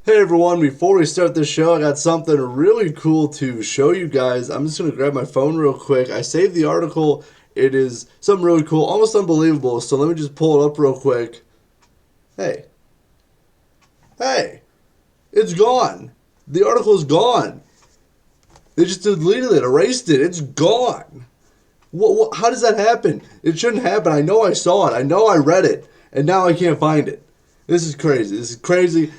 Hey everyone, before we start the show, I got something really cool to show you guys. I'm just going to grab my phone real quick. I saved the article. It is something really cool, almost unbelievable. So let me just pull it up real quick. Hey, it's gone. The article is gone. They just deleted it, erased it. It's gone. How does that happen? It shouldn't happen. I know I saw it. I know I read it. And now I can't find it. This is crazy.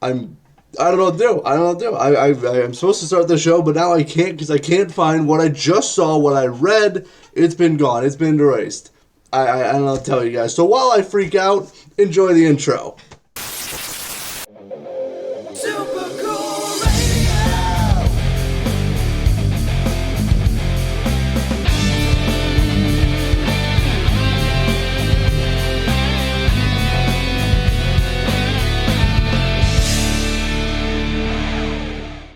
I don't know what to do. I'm supposed to start the show, but now I can't because I can't find what I just saw, what I read. It's been gone. It's been erased. I don't know what to tell you guys. So while I freak out, enjoy the intro.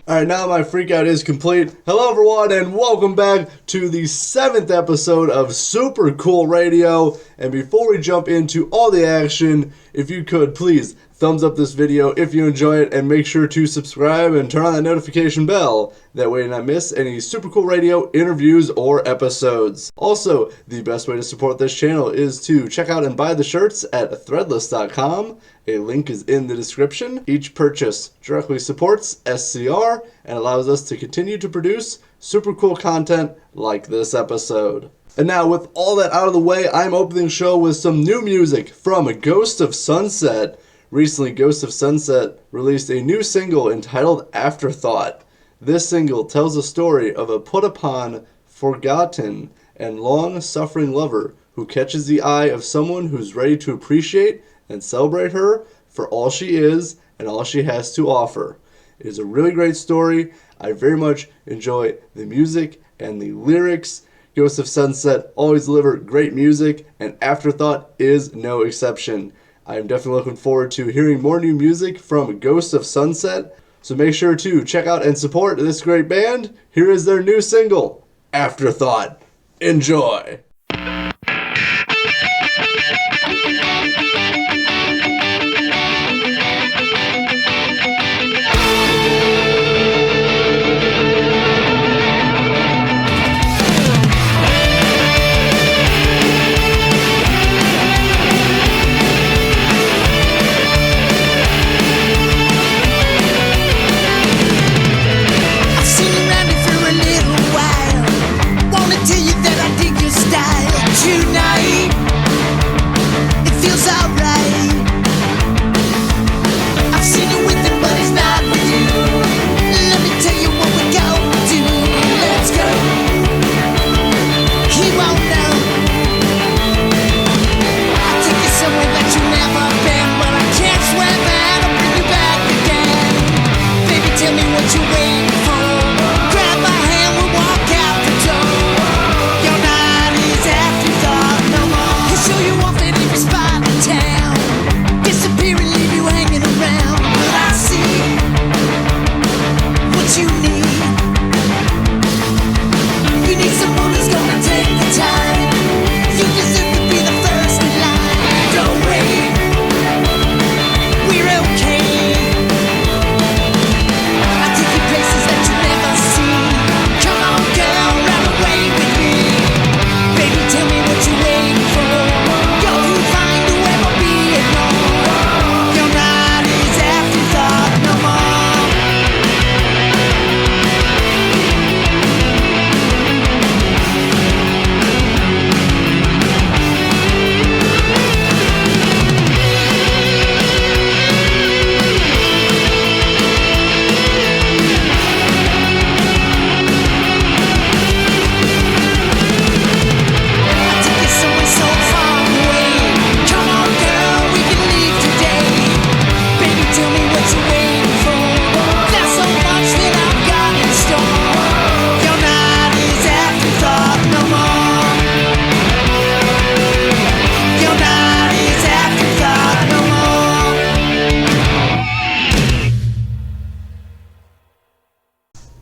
Alright, now my freak out is complete. Hello everyone and welcome back to the 7th episode of Super Cool Radio. And before we jump into all the action, if you could please thumbs up this video if you enjoy it and make sure to subscribe and turn on that notification bell. That way you not miss any Super Cool Radio interviews or episodes. Also, the best way to support this channel is to check out and buy the shirts at threadless.com. A link is in the description. Each purchase directly supports SCR and allows us to continue to produce super cool content like this episode. And now with all that out of the way, I'm opening the show with some new music from Ghost of Sunset. Recently, Ghost of Sunset released a new single entitled Afterthought. This single tells a story of a put-upon, forgotten, and long-suffering lover who catches the eye of someone who's ready to appreciate and celebrate her for all she is and all she has to offer. It is a really great story. I very much enjoy the music and the lyrics. Ghost of Sunset always deliver great music, and Afterthought is no exception. I am definitely looking forward to hearing more new music from Ghost of Sunset, so make sure to check out and support this great band. Here is their new single, Afterthought. Enjoy!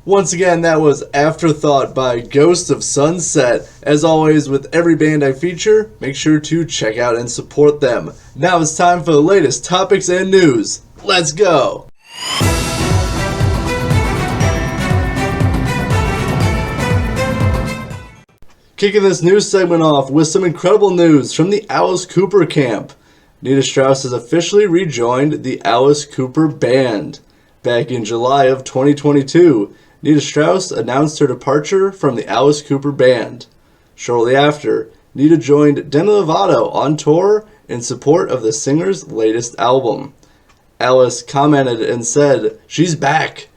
Once again, that was Afterthought by Ghost of Sunset. As always, with every band I feature, make sure to check out and support them. Now it's time for the latest topics and news. Let's go! Kicking this news segment off with some incredible news from the Alice Cooper camp. Nita Strauss has officially rejoined the Alice Cooper Band. Back in July of 2022, Nita Strauss announced her departure from the Alice Cooper Band. Shortly after, Nita joined Demi Lovato on tour in support of the singer's latest album. Alice commented and said, "She's back."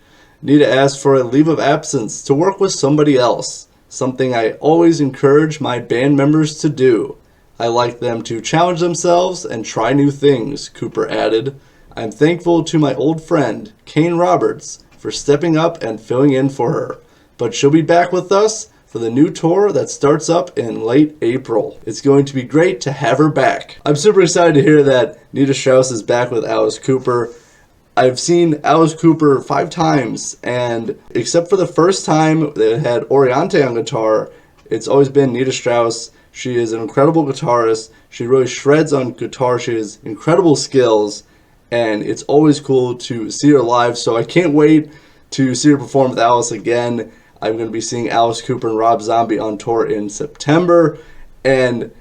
Nita asked for a leave of absence to work with somebody else, something I always encourage my band members to do. I like them to challenge themselves and try new things, Cooper added. I'm thankful to my old friend, Kane Roberts, for stepping up and filling in for her. But she'll be back with us for the new tour that starts up in late April. It's going to be great to have her back. I'm super excited to hear that Nita Strauss is back with Alice Cooper. I've seen Alice Cooper 5 times, and except for the first time they had Oriente on guitar, it's always been Nita Strauss. She is an incredible guitarist. She really shreds on guitar. She has incredible skills, and it's always cool to see her live, so I can't wait to see her perform with Alice again. I'm going to be seeing Alice Cooper and Rob Zombie on tour in September, and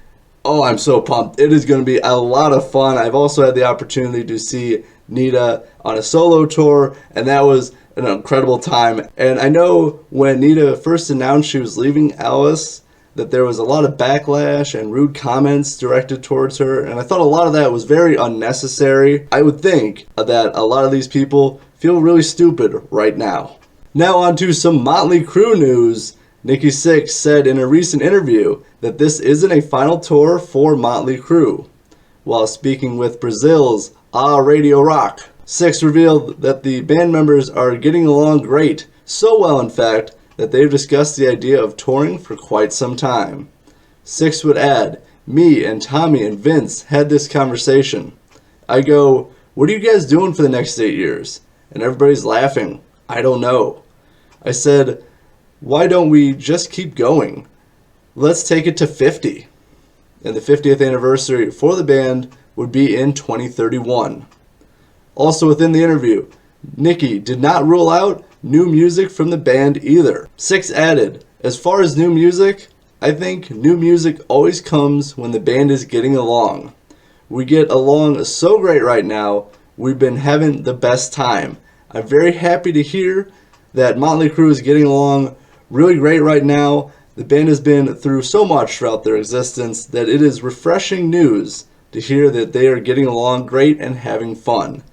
oh, I'm so pumped. It is going to be a lot of fun. I've also had the opportunity to see Nita on a solo tour, and that was an incredible time. And I know when Nita first announced she was leaving Alice, that there was a lot of backlash and rude comments directed towards her, and I thought a lot of that was very unnecessary. I would think that a lot of these people feel really stupid right now. Now on to some Motley Crue news. Nikki Sixx said in a recent interview that this isn't a final tour for Motley Crue. While speaking with Brazil's Radio Rock, Sixx revealed that the band members are getting along great, so well in fact that they've discussed the idea of touring for quite some time. Sixx would add, "Me and Tommy and Vince had this conversation. I go, 'What are you guys doing for the next 8 years?' And everybody's laughing. I don't know. I said, 'Why don't we just keep going? Let's take it to 50. And the 50th anniversary for the band would be in 2031. Also within the interview, Nikki did not rule out new music from the band either. Sixx added, "As far as new music, I think new music always comes when the band is getting along. We get along so great right now. We've been having the best time. I'm very happy to hear that Motley Crue is getting along really great right now. The band has been through so much throughout their existence that it is refreshing news to hear that they are getting along great and having fun.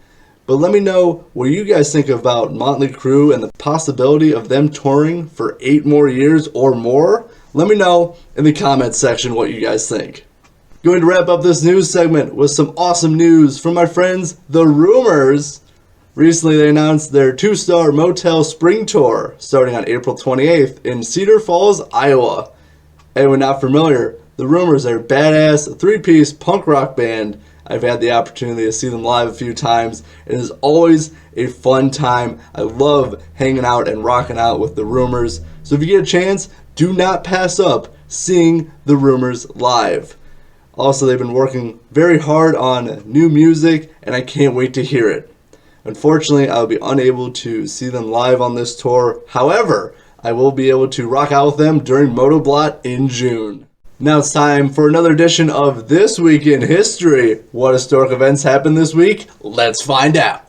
But let me know what you guys think about Motley Crue and the possibility of them touring for 8 more years or more. Let me know in the comments section what you guys think." Going to wrap up this news segment with some awesome news from my friends, the Rumours. Recently, they announced their 2-star Motel Spring Tour starting on April 28th in Cedar Falls, Iowa. Anyone not familiar, the Rumours are a badass 3-piece punk rock band. I've had the opportunity to see them live a few times. It is always a fun time. I love hanging out and rocking out with the Rumours. So if you get a chance, do not pass up seeing the Rumours live. Also, they've been working very hard on new music, and I can't wait to hear it. Unfortunately, I'll be unable to see them live on this tour. However, I will be able to rock out with them during Motoblot in June. Now it's time for another edition of This Week in History. What historic events happened this week? Let's find out.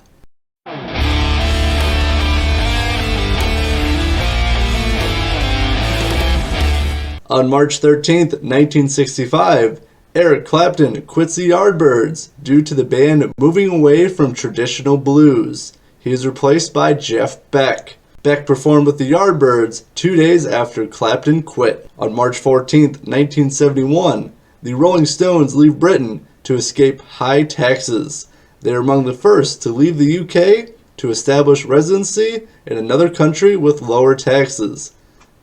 On March 13th, 1965, Eric Clapton quits the Yardbirds due to the band moving away from traditional blues. He is replaced by Jeff Beck. Beck performed with the Yardbirds 2 days after Clapton quit. On March 14th, 1971, the Rolling Stones leave Britain to escape high taxes. They are among the first to leave the UK to establish residency in another country with lower taxes.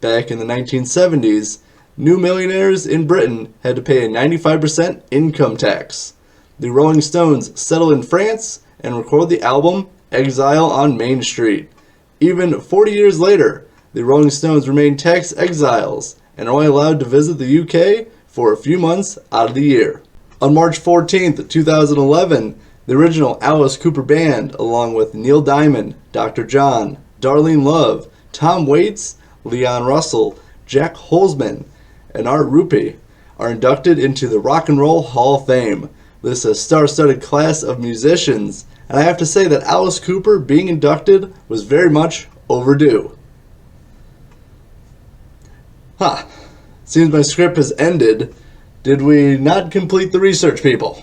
Back in the 1970s, new millionaires in Britain had to pay a 95% income tax. The Rolling Stones settle in France and record the album Exile on Main Street. Even 40 years later, the Rolling Stones remain tax exiles and are only allowed to visit the UK for a few months out of the year. On March 14th, 2011, The original Alice Cooper Band, along with Neil Diamond, Dr. John, Darlene Love, Tom Waits, Leon Russell, Jack Holzman, and Art Rupe, are inducted into the Rock and Roll Hall of Fame. This is a star-studded class of musicians, and I have to say that Alice Cooper being inducted was very much overdue. Seems my script has ended. Did we not complete the research, people?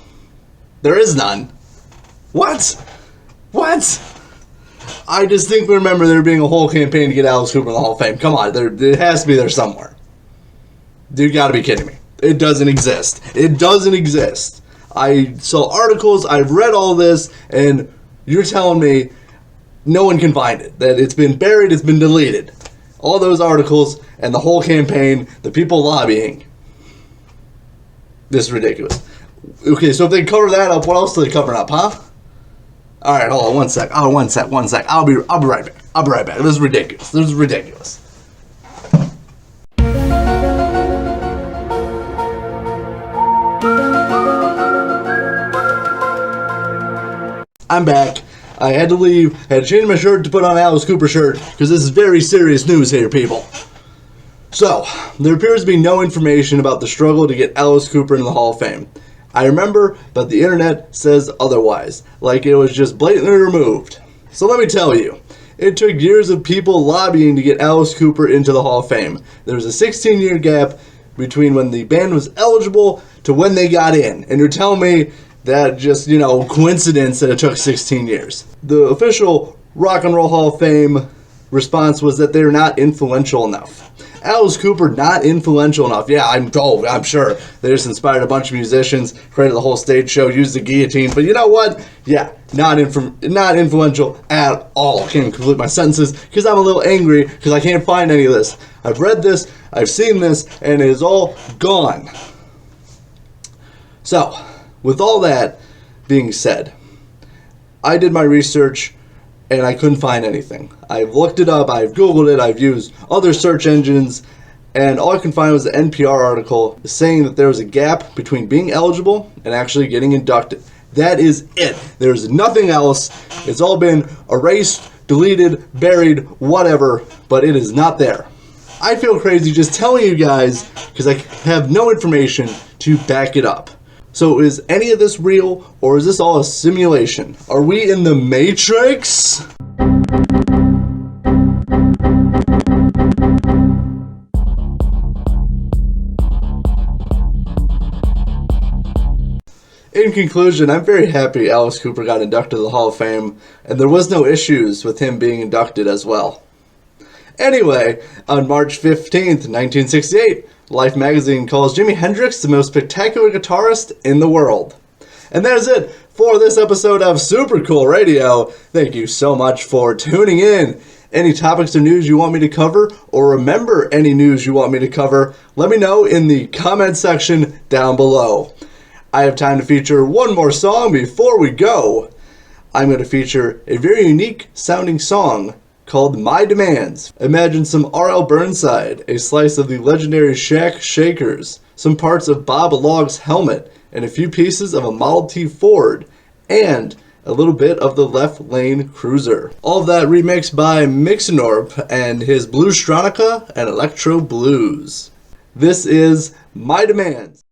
There is none. What? I distinctly remember there being a whole campaign to get Alice Cooper in the Hall of Fame. Come on, it has to be there somewhere. You gotta be kidding me. It doesn't exist. I saw articles, I've read all this, and you're telling me no one can find it. That it's been buried, it's been deleted. All those articles and the whole campaign, the people lobbying. This is ridiculous. Okay, so if they cover that up, what else are they covering up, huh? Alright, hold on one sec. One sec. I'll be right back. This is ridiculous. I'm back. I had to leave. I had to change my shirt to put on an Alice Cooper shirt because this is very serious news here, people. So, there appears to be no information about the struggle to get Alice Cooper into the Hall of Fame. I remember, but the internet says otherwise, like it was just blatantly removed. So let me tell you, it took years of people lobbying to get Alice Cooper into the Hall of Fame. There was a 16-year gap between when the band was eligible to when they got in. And you're telling me that just, coincidence that it took 16 years. The official Rock and Roll Hall of Fame response was that they're not influential enough. Alice Cooper not influential enough. Yeah, I'm sure they just inspired a bunch of musicians, created the whole stage show, used the guillotine. But you know what? Yeah, not influential at all. I can't complete my sentences because I'm a little angry because I can't find any of this. I've read this, I've seen this, and it is all gone. So, with all that being said, I did my research and I couldn't find anything. I've looked it up, I've Googled it, I've used other search engines, and all I can find was an NPR article saying that there was a gap between being eligible and actually getting inducted. That is it. There's nothing else. It's all been erased, deleted, buried, whatever, but it is not there. I feel crazy just telling you guys because I have no information to back it up. So is any of this real, or is this all a simulation? Are we in the Matrix? In conclusion, I'm very happy Alice Cooper got inducted to the Hall of Fame, and there was no issues with him being inducted as well. Anyway, on March 15th, 1968, Life magazine calls Jimi Hendrix the most spectacular guitarist in the world. And that is it for this episode of Super Cool Radio. Thank you so much for tuning in. Any topics or news you want me to cover, or remember any news you want me to cover, let me know in the comment section down below. I have time to feature one more song before we go. I'm going to feature a very unique sounding song called My Demands. Imagine some R.L. Burnside, a slice of the legendary Shack Shakers, some parts of Bob Logg's Helmet, and a few pieces of a Model T Ford, and a little bit of the Left Lane Cruiser. All of that remixed by miXendorp and his Bluestronica and Electro Blues. This is My Demands.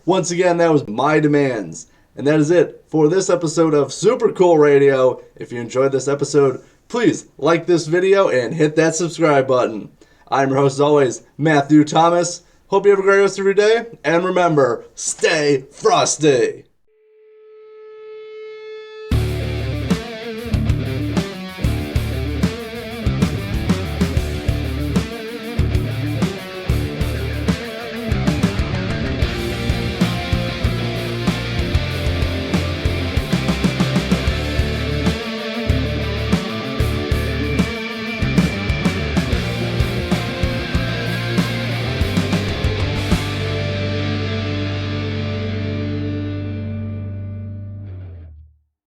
Once again, that was my demands. And that is it for this episode of Super Cool Radio. If you enjoyed this episode, please like this video and hit that subscribe button. I'm your host as always, Matthew Thomas. Hope you have a great rest of your day. And remember, stay frosty.